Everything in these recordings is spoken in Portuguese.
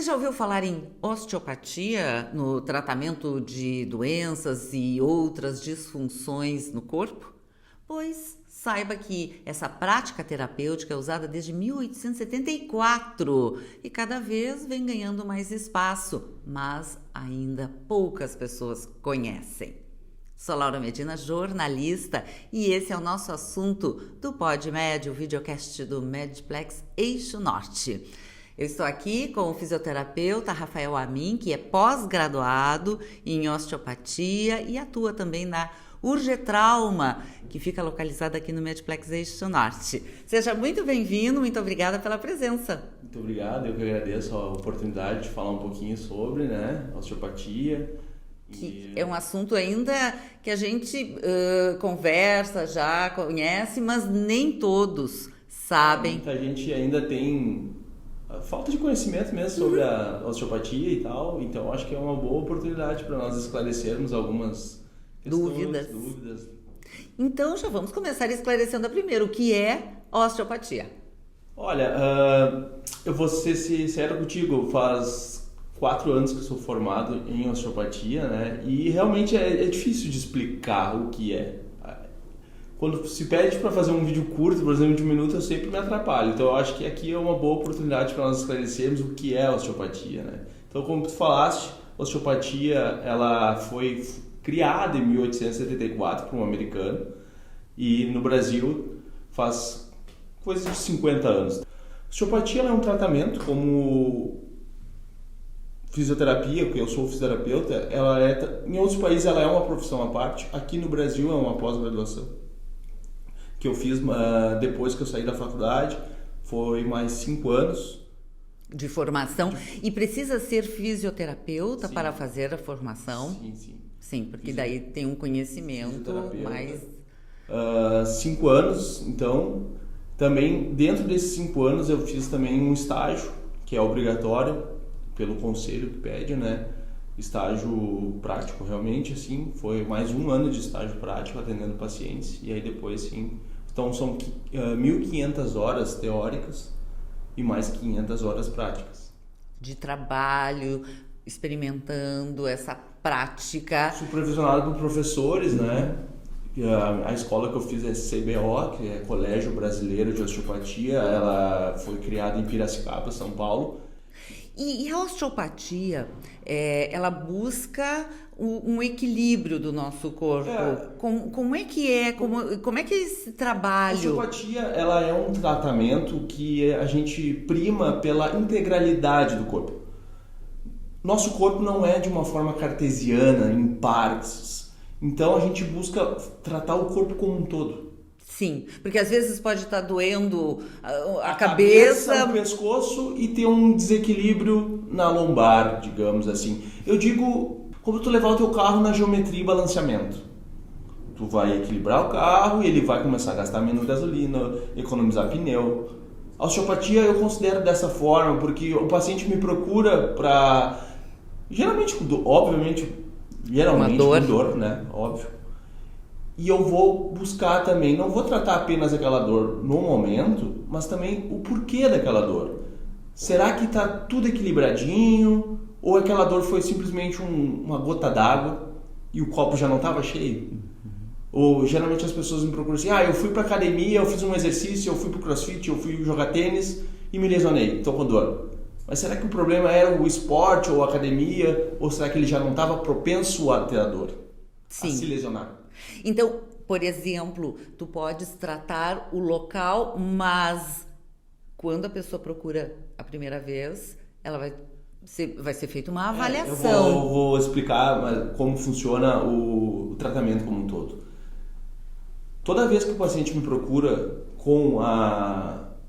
já ouviu falar em osteopatia no tratamento de doenças e outras disfunções no corpo? Pois saiba que essa prática terapêutica é usada desde 1874 e cada vez vem ganhando mais espaço, mas ainda poucas pessoas conhecem. Sou Laura Medina, jornalista, e esse é o nosso assunto do PodMed, o videocast do Medplex Eixo Norte. Eu estou aqui com o fisioterapeuta Rafael Amin, que é pós-graduado em osteopatia e atua também na Urgetrauma, que fica localizada aqui no Medplex Eixo Norte. Seja muito bem-vindo, muito obrigada pela presença. Muito obrigado, eu que agradeço a oportunidade de falar um pouquinho sobre osteopatia. Que é um assunto ainda que a gente conversa, já conhece, mas nem todos sabem. Muita gente ainda tem falta de conhecimento mesmo sobre a osteopatia e tal, então acho que é uma boa oportunidade para nós esclarecermos algumas dúvidas. Então já vamos começar esclarecendo primeiro o que é osteopatia. Olha, eu vou ser sincero contigo, faz 4 anos que eu sou formado em osteopatia, né? E realmente é difícil de explicar o que é. Quando se pede para fazer um vídeo curto, por exemplo, de 1 minuto, eu sempre me atrapalho. Então eu acho que aqui é uma boa oportunidade para nós esclarecermos o que é osteopatia, né? Então, como tu falaste, osteopatia ela foi criada em 1874 por um americano e no Brasil faz coisa de 50 anos. Osteopatia ela é um tratamento como fisioterapia, porque eu sou fisioterapeuta, em outros países ela é uma profissão à parte, aqui no Brasil é uma pós-graduação, que eu fiz depois que eu saí da faculdade, foi mais 5 anos. De formação, e precisa ser fisioterapeuta para fazer a formação? Sim. Sim, porque daí tem um conhecimento mais... 5 anos, então, também dentro desses 5 anos eu fiz também um estágio, que é obrigatório, pelo conselho que pede, né? Estágio prático, realmente, assim, foi mais 1 ano de estágio prático atendendo pacientes, e aí depois, sim, então são 1.500 horas teóricas e mais 500 horas práticas. De trabalho, experimentando essa prática. Supervisionado por professores, né? A escola que eu fiz é CBO, que é Colégio Brasileiro de Osteopatia, ela foi criada em Piracicaba, São Paulo. E a osteopatia, ela busca um equilíbrio do nosso corpo. Como é que é? Como é que é esse trabalho? A osteopatia, ela é um tratamento que a gente prima pela integralidade do corpo. Nosso corpo não é de uma forma cartesiana, em partes. Então a gente busca tratar o corpo como um todo. Sim, porque às vezes pode estar doendo a cabeça, o pescoço e ter um desequilíbrio na lombar, digamos assim. Eu digo, como tu levar o teu carro na geometria e balanceamento. Tu vai equilibrar o carro e ele vai começar a gastar menos gasolina, economizar pneu. A osteopatia eu considero dessa forma, porque o paciente me procura para... Geralmente com dor, com dor, né? Óbvio. E eu vou buscar também, não vou tratar apenas aquela dor no momento, mas também o porquê daquela dor. Será que está tudo equilibradinho? Ou aquela dor foi simplesmente uma gota d'água e o copo já não estava cheio? Ou geralmente as pessoas me procuram assim, eu fui para academia, eu fiz um exercício, eu fui para o crossfit, eu fui jogar tênis e me lesionei, estou com dor. Mas será que o problema era o esporte ou a academia? Ou será que ele já não estava propenso a ter a dor? Sim. A se lesionar? Então, por exemplo, tu podes tratar o local, mas quando a pessoa procura a primeira vez, ela vai ser feita uma avaliação. Eu vou explicar como funciona o tratamento como um todo. Toda vez que o paciente me procura com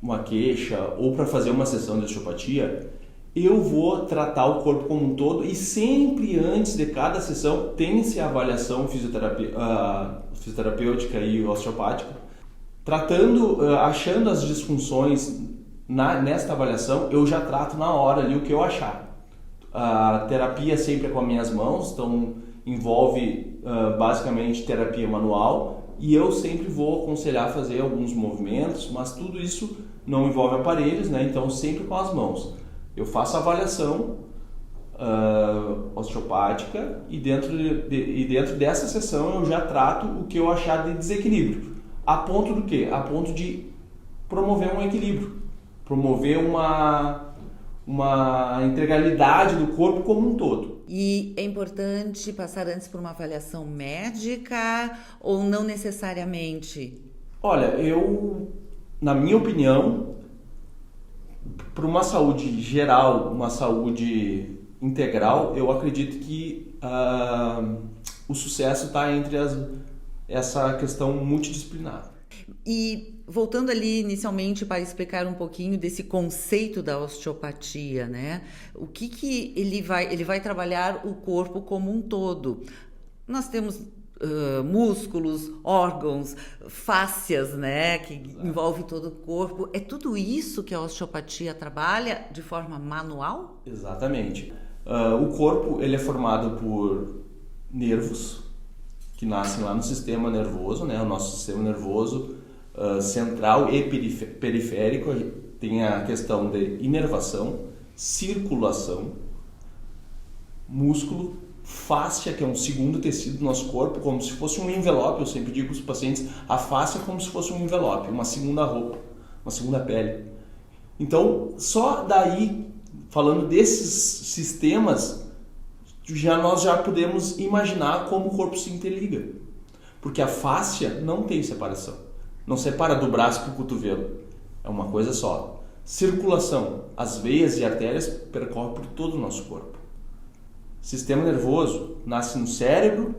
uma queixa ou para fazer uma sessão de osteopatia, eu vou tratar o corpo como um todo e sempre antes de cada sessão tem-se a avaliação fisioterapêutica e osteopática, achando as disfunções nesta avaliação, eu já trato na hora ali o que eu achar. A terapia sempre é com as minhas mãos, então envolve basicamente terapia manual e eu sempre vou aconselhar a fazer alguns movimentos, mas tudo isso não envolve aparelhos, né? Então sempre com as mãos. Eu faço a avaliação osteopática e dentro dessa sessão eu já trato o que eu achar de desequilíbrio. A ponto do quê? A ponto de promover um equilíbrio, promover uma integralidade do corpo como um todo. E é importante passar antes por uma avaliação médica ou não necessariamente? Olha, na minha opinião, para uma saúde geral, uma saúde integral, eu acredito que o sucesso está entre essa questão multidisciplinar. E voltando ali inicialmente para explicar um pouquinho desse conceito da osteopatia, né? O que ele vai trabalhar o corpo como um todo. Nós temos músculos, órgãos, fáscias, né? Que envolve todo o corpo. É tudo isso que a osteopatia trabalha de forma manual? Exatamente. O corpo ele é formado por nervos que nascem lá no sistema nervoso, né? O nosso sistema nervoso central e periférico tem a questão de inervação, circulação, músculo, fáscia, que é um segundo tecido do nosso corpo, como se fosse um envelope. Eu sempre digo para os pacientes, a fáscia é como se fosse um envelope, uma segunda roupa, uma segunda pele. Então, só daí, falando desses sistemas, nós já podemos imaginar como o corpo se interliga. Porque a fáscia não tem separação. Não separa do braço para o cotovelo. É uma coisa só. Circulação. As veias e artérias percorrem por todo o nosso corpo. Sistema nervoso nasce no cérebro.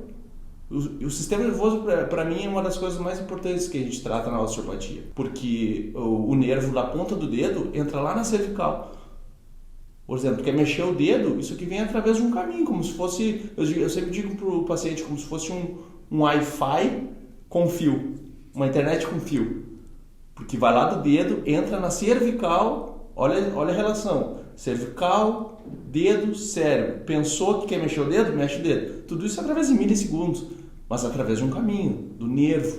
O sistema nervoso, para mim, é uma das coisas mais importantes que a gente trata na osteopatia. Porque o nervo da ponta do dedo entra lá na cervical. Por exemplo, quer mexer o dedo, isso aqui vem através de um caminho, como se fosse... Eu sempre digo para o paciente, como se fosse um Wi-Fi com fio. Uma internet com fio, porque vai lá do dedo, entra na cervical, olha a relação, cervical, dedo, cérebro. Pensou que quer mexer o dedo? Mexe o dedo. Tudo isso através de milissegundos, mas através de um caminho, do nervo,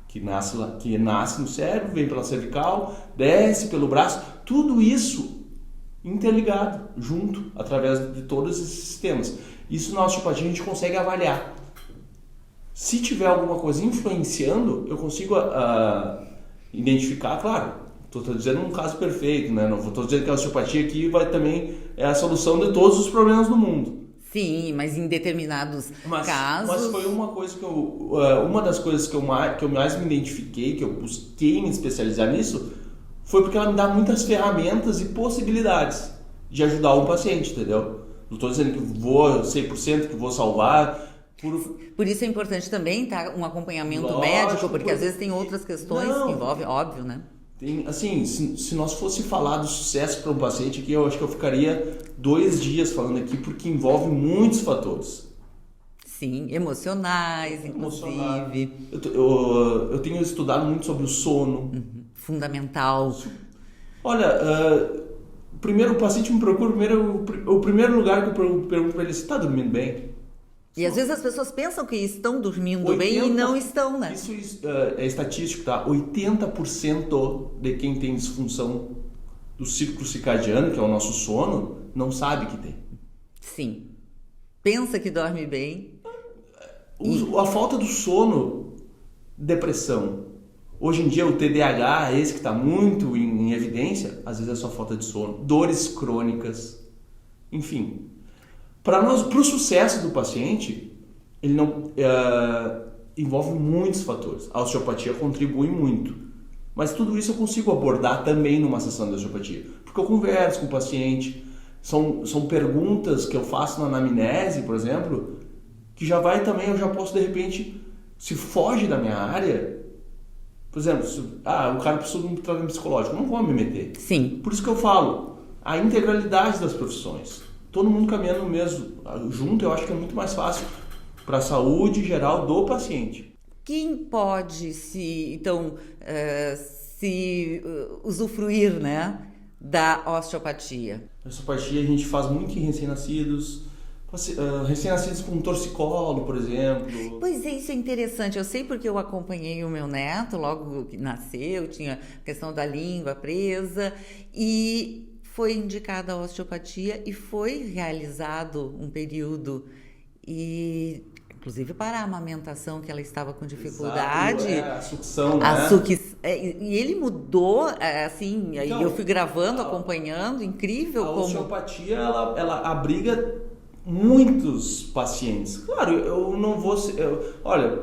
que nasce no cérebro, vem pela cervical, desce pelo braço, tudo isso interligado, junto, através de todos esses sistemas. Isso na osteopatia a gente consegue avaliar. Se tiver alguma coisa influenciando, eu consigo identificar, claro, estou dizendo um caso perfeito, né? Não estou dizendo que a osteopatia aqui também é a solução de todos os problemas do mundo. Sim, mas em determinados casos... Mas foi uma coisa uma das coisas que eu mais me identifiquei, que eu busquei me especializar nisso, foi porque ela me dá muitas ferramentas e possibilidades de ajudar um paciente, entendeu? Não estou dizendo que vou 100%, que vou salvar... Por isso é importante também um acompanhamento Lógico, médico, porque às vezes tem outras questões que envolvem, óbvio, né? Tem, assim, se nós fosse falar do sucesso para um paciente aqui, eu acho que eu ficaria 2 dias falando aqui, porque envolve muitos fatores. Sim, emocionais, inclusive. Eu tenho estudado muito sobre o sono. Fundamental. Olha, primeiro o paciente me procura, o primeiro lugar que eu pergunto para ele, você está dormindo bem? E às vezes as pessoas pensam que estão dormindo bem e não estão, né? Isso é estatístico, tá? 80% de quem tem disfunção do ciclo circadiano, que é o nosso sono, não sabe que tem. Sim. Pensa que dorme bem. A falta do sono, depressão. Hoje em dia o TDAH, esse que está muito em evidência, às vezes é só falta de sono. Dores crônicas, enfim... Para o sucesso do paciente, ele não envolve muitos fatores. A osteopatia contribui muito. Mas tudo isso eu consigo abordar também numa sessão de osteopatia. Porque eu converso com o paciente, são perguntas que eu faço na anamnese, por exemplo, que já vai também, eu já posso de repente, se foge da minha área, por exemplo, o cara precisa de um tratamento psicológico, eu não vou me meter. Sim. Por isso que eu falo, a integralidade das profissões. Todo mundo caminhando mesmo junto, eu acho que é muito mais fácil para a saúde geral do paciente. Quem pode usufruir, né, da osteopatia? A osteopatia a gente faz muito em recém-nascidos, recém-nascidos com torcicolo, por exemplo. Pois é, isso é interessante. Eu sei porque eu acompanhei o meu neto logo que nasceu, tinha a questão da língua presa e foi indicada a osteopatia e foi realizado um período, e inclusive para a amamentação, que ela estava com dificuldade. Exato, a sucção, né? E ele mudou, assim, então, eu fui gravando, acompanhando, incrível. A osteopatia, ela abriga muitos pacientes. Claro, eu não vou... olha,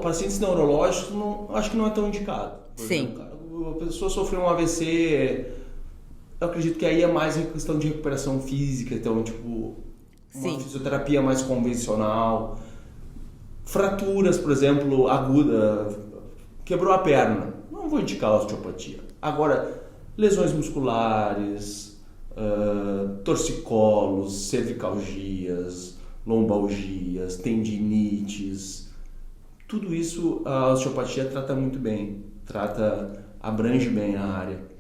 pacientes neurológicos, acho que não é tão indicado. Sim. Exemplo, a pessoa sofreu um AVC, eu acredito que aí é mais em questão de recuperação física, então, tipo, uma fisioterapia mais convencional. Fraturas, por exemplo, aguda, quebrou a perna, não vou indicar a osteopatia. Agora, lesões musculares, torcicolos, cervicalgias, lombalgias, tendinites, tudo isso a osteopatia trata muito bem, abrange bem a área.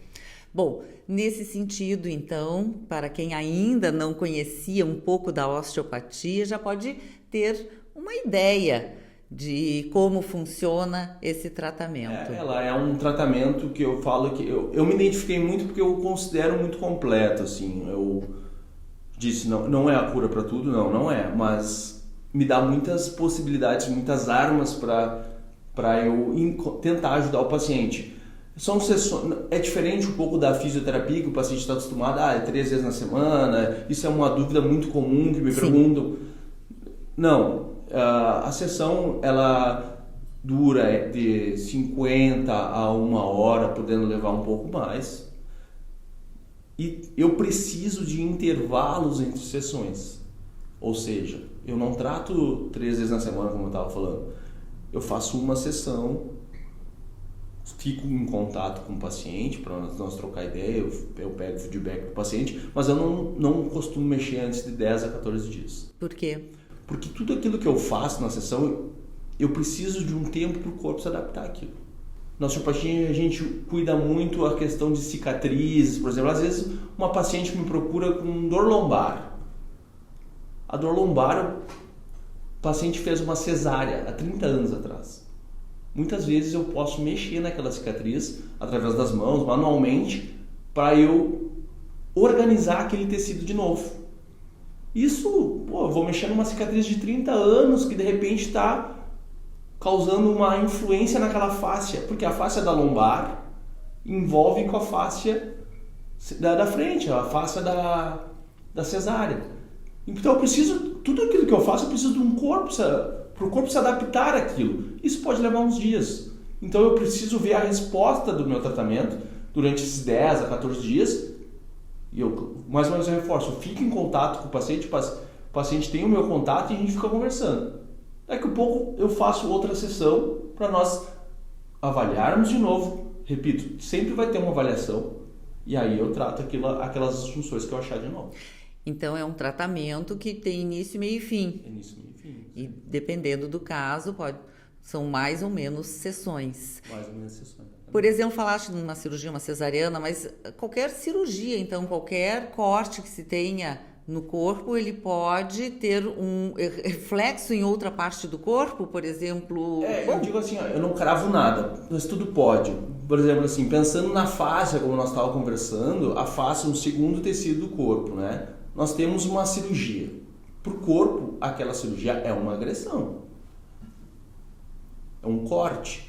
Bom, nesse sentido, então, para quem ainda não conhecia um pouco da osteopatia, já pode ter uma ideia de como funciona esse tratamento. Ela é um tratamento que eu falo que eu me identifiquei muito porque eu considero muito completo, assim. Eu disse, não é a cura para tudo, não é, mas me dá muitas possibilidades, muitas armas para eu tentar ajudar o paciente. São sessões, é diferente um pouco da fisioterapia, que o paciente está acostumado, é 3 vezes na semana, isso é uma dúvida muito comum que me perguntam. Não, a sessão ela dura de 50 a 1 hora, podendo levar um pouco mais. E eu preciso de intervalos entre sessões. Ou seja, eu não trato 3 vezes na semana, como eu estava falando. Eu faço uma sessão, fico em contato com o paciente para nós trocar ideia, eu pego feedback do paciente, mas eu não costumo mexer antes de 10 a 14 dias. Por quê? Porque tudo aquilo que eu faço na sessão, eu preciso de um tempo para o corpo se adaptar àquilo. Na osteopatia a gente cuida muito a questão de cicatrizes, por exemplo, às vezes uma paciente me procura com dor lombar. A dor lombar, o paciente fez uma cesárea há 30 anos atrás. Muitas vezes eu posso mexer naquela cicatriz através das mãos, manualmente, para eu organizar aquele tecido de novo. Isso, eu vou mexer numa cicatriz de 30 anos que de repente está causando uma influência naquela fáscia, porque a fáscia da lombar envolve com a fáscia da frente, a fáscia da cesárea. Então tudo aquilo que eu faço, eu preciso de um corpo, para o corpo se adaptar àquilo. Isso pode levar uns dias. Então eu preciso ver a resposta do meu tratamento durante esses 10 a 14 dias. E eu, mais ou menos, eu reforço, eu fico em contato com o paciente tem o meu contato e a gente fica conversando. Daqui a pouco eu faço outra sessão para nós avaliarmos de novo. Repito, sempre vai ter uma avaliação e aí eu trato aquelas funções que eu achar de novo. Então é um tratamento que tem início, meio e fim. Início, meio e fim. E dependendo do caso, são mais ou menos sessões. Mais ou menos sessões. Por exemplo, falaste numa cirurgia, uma cesariana, mas qualquer cirurgia, então, qualquer corte que se tenha no corpo, ele pode ter um reflexo em outra parte do corpo, por exemplo... Eu digo assim, eu não cravo nada, mas tudo pode. Por exemplo, assim, pensando na face, como nós estávamos conversando, a face é um segundo tecido do corpo, né? Nós temos uma cirurgia. Para o corpo, aquela cirurgia é uma agressão. É um corte.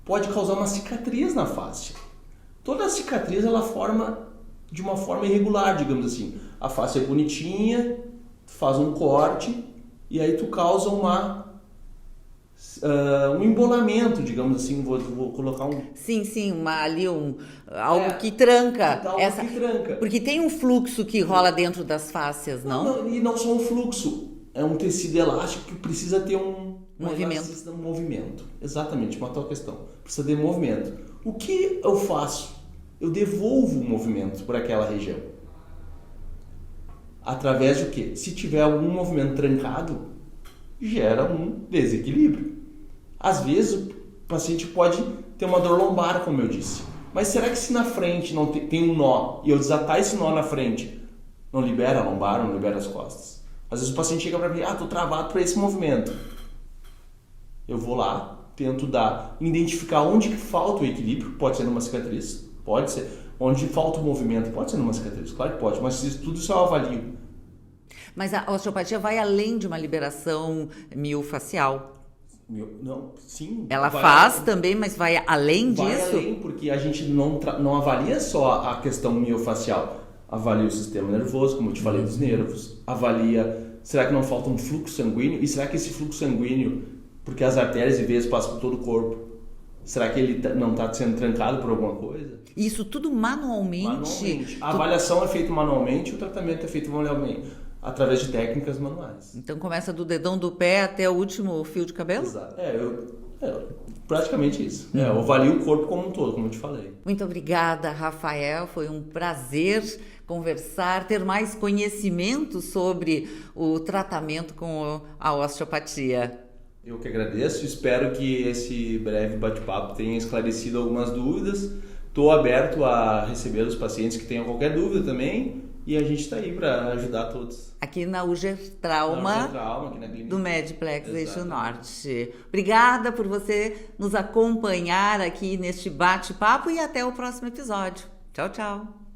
Pode causar uma cicatriz na face. Toda cicatriz ela forma de uma forma irregular, digamos assim. A face é bonitinha, tu faz um corte e aí tu causa um embolamento, digamos assim, vou colocar um... Sim, algo que tranca. Que tranca. Porque tem um fluxo que rola dentro das fáscias, não? E não só um fluxo, é um tecido elástico que precisa ter um movimento. Exatamente, matou a questão. Precisa de movimento. O que eu faço? Eu devolvo o movimento para aquela região. Através de o quê? Se tiver algum movimento trancado, gera um desequilíbrio. Às vezes o paciente pode ter uma dor lombar, como eu disse. Mas será que se na frente não tem um nó e eu desatar esse nó na frente, não libera a lombar, não libera as costas? Às vezes o paciente chega para mim, estou travado para esse movimento. Eu vou lá, tento identificar onde que falta o equilíbrio, pode ser numa cicatriz, Pode ser. Onde falta o movimento, pode ser numa cicatriz, claro que pode, mas tudo isso eu avalio. Mas a osteopatia vai além de uma liberação miofascial. Não, sim. Ela faz também, mas vai além disso? Vai além, porque a gente não avalia só a questão miofacial. Avalia o sistema nervoso, como eu te falei dos nervos. Avalia, será que não falta um fluxo sanguíneo? E será que esse fluxo sanguíneo, porque as artérias e veias passam por todo o corpo, será que ele não está sendo trancado por alguma coisa? Isso tudo manualmente? Manualmente. A avaliação é feita manualmente, o tratamento é feito manualmente, através de técnicas manuais. Então começa do dedão do pé até o último fio de cabelo? Exato. Praticamente isso. Eu avalio o corpo como um todo, como eu te falei. Muito obrigada, Rafael. Foi um prazer conversar, ter mais conhecimento sobre o tratamento com a osteopatia. Eu que agradeço. Espero que esse breve bate-papo tenha esclarecido algumas dúvidas. Estou aberto a receber os pacientes que tenham qualquer dúvida também. E a gente está aí para ajudar todos. Aqui na UGER Trauma, aqui na do Mediplex Eixo Norte. Obrigada por você nos acompanhar aqui neste bate-papo e até o próximo episódio. Tchau, tchau.